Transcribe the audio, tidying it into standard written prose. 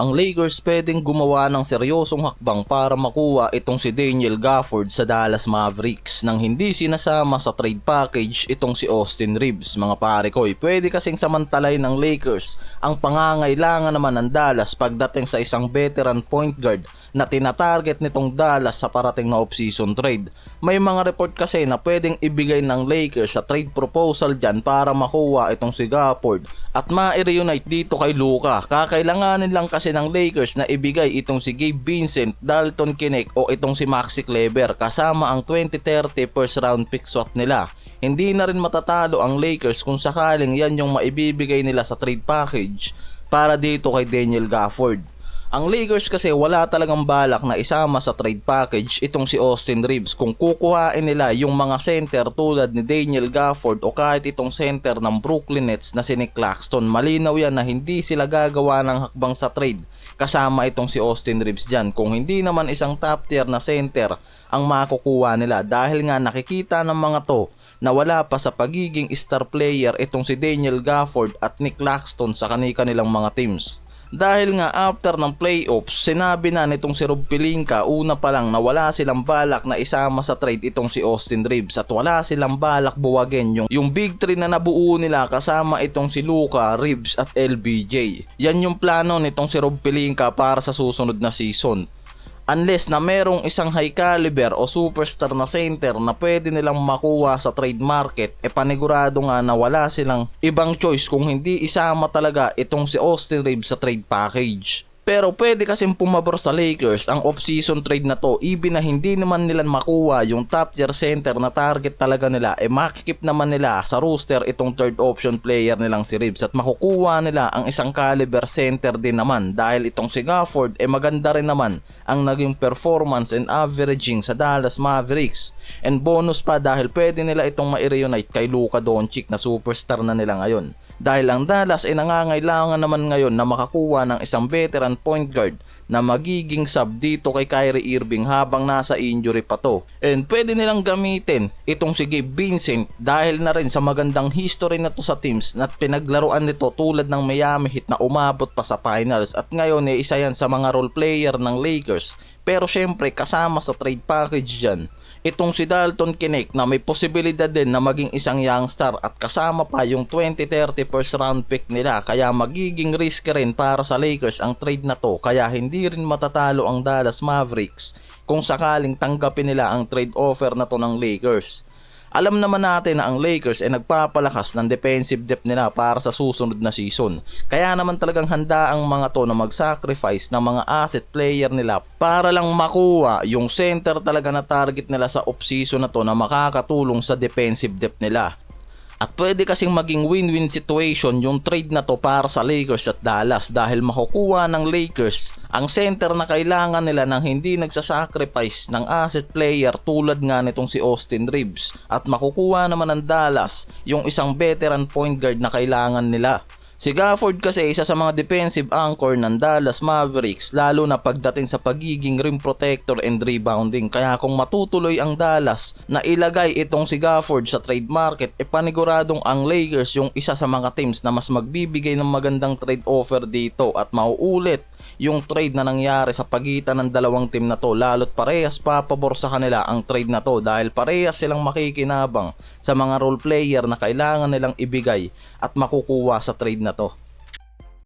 ang Lakers pwedeng gumawa ng seryosong hakbang para makuha itong si Daniel Gafford sa Dallas Mavericks nang hindi sinasama sa trade package itong si Austin Reeves. Mga pare ko, pwede kasing samantalay ng Lakers ang pangangailangan naman ng Dallas pagdating sa isang veteran point guard na tinatarget nitong Dallas sa parating na off-season trade. May mga report kasi na pwedeng ibigay ng Lakers sa trade proposal dyan para makuha itong si Gafford at ma-reunite dito kay Luka. Kakailanganin lang kasi ng Lakers na ibigay itong si Gabe Vincent, Dalton Knecht o itong si Maxi Kleber kasama ang 2030 first round pick swap nila. Hindi na rin matatalo ang Lakers kung sakaling yan yung maibibigay nila sa trade package para dito kay Daniel Gafford. Ang Lakers kasi wala talagang balak na isama sa trade package itong si Austin Reeves kung kukuhain nila yung mga center tulad ni Daniel Gafford o kahit itong center ng Brooklyn Nets na si Nick Claxton. Malinaw yan na hindi sila gagawa ng hakbang sa trade kasama itong si Austin Reeves dyan kung hindi naman isang top tier na center ang makukuha nila dahil nga nakikita ng mga to na wala pa sa pagiging star player itong si Daniel Gafford at Nick Claxton sa kanilang mga teams. Dahil nga after ng playoffs, sinabi na nitong si Rob Pelinka una pa lang na wala silang balak na isama sa trade itong si Austin Reeves at wala silang balak buwagin yung big three na nabuo nila kasama itong si Luka, Reeves at LBJ. Yan yung plano nitong si Rob Pelinka para sa susunod na season. Unless na merong isang high caliber o superstar na center na pwede nilang makuha sa trade market, panigurado nga na wala silang ibang choice kung hindi isama talaga itong si Austin Reeves sa trade package. Pero pwede kasing pumabor sa Lakers ang off-season trade na to even na hindi naman nila makuha yung top tier center na target talaga nila, makikip naman nila sa roster itong third option player nilang si Reeves at makukuha nila ang isang caliber center din naman dahil itong si Gafford maganda rin naman ang naging performance and averaging sa Dallas Mavericks. And bonus pa dahil pwede nila itong ma-reunite kay Luka Doncic na superstar na nila ngayon. Dahil ang Dallas nangangailangan naman ngayon na makakuha ng isang veteran point guard na magiging sub dito kay Kyrie Irving habang nasa injury pa to. And pwede nilang gamitin itong si Gabe Vincent dahil na rin sa magandang history na to sa teams na pinaglaruan nito tulad ng Miami Heat na umabot pa sa finals at ngayon isa yan sa mga role player ng Lakers. Pero syempre kasama sa trade package dyan itong si Dalton Knecht na may posibilidad din na maging isang young star at kasama pa yung 2030 first round pick nila kaya magiging risky rin para sa Lakers ang trade na to kaya hindi rin matatalo ang Dallas Mavericks kung sakaling tanggapin nila ang trade offer na to ng Lakers. Alam naman natin na ang Lakers nagpapalakas ng defensive depth nila para sa susunod na season. Kaya naman talagang handa ang mga to na mag-sacrifice ng mga asset player nila para lang makuha yung center talaga na target nila sa off-season na to na makakatulong sa defensive depth nila. At pwede kasing maging win-win situation yung trade na to para sa Lakers at Dallas dahil makukuha ng Lakers ang center na kailangan nila nang hindi nagsasacrifice ng asset player tulad nga nitong si Austin Reeves at makukuha naman ng Dallas yung isang veteran point guard na kailangan nila. Si Gafford kasi isa sa mga defensive anchor ng Dallas Mavericks lalo na pagdating sa pagiging rim protector and rebounding kaya kung matutuloy ang Dallas na ilagay itong si Gafford sa trade market paniguradong ang Lakers yung isa sa mga teams na mas magbibigay ng magandang trade offer dito at mauulit yung trade na nangyari sa pagitan ng dalawang team na to lalo't parehas papabor sa kanila ang trade na to dahil parehas silang makikinabang sa mga role player na kailangan nilang ibigay at makukuha sa trade na to.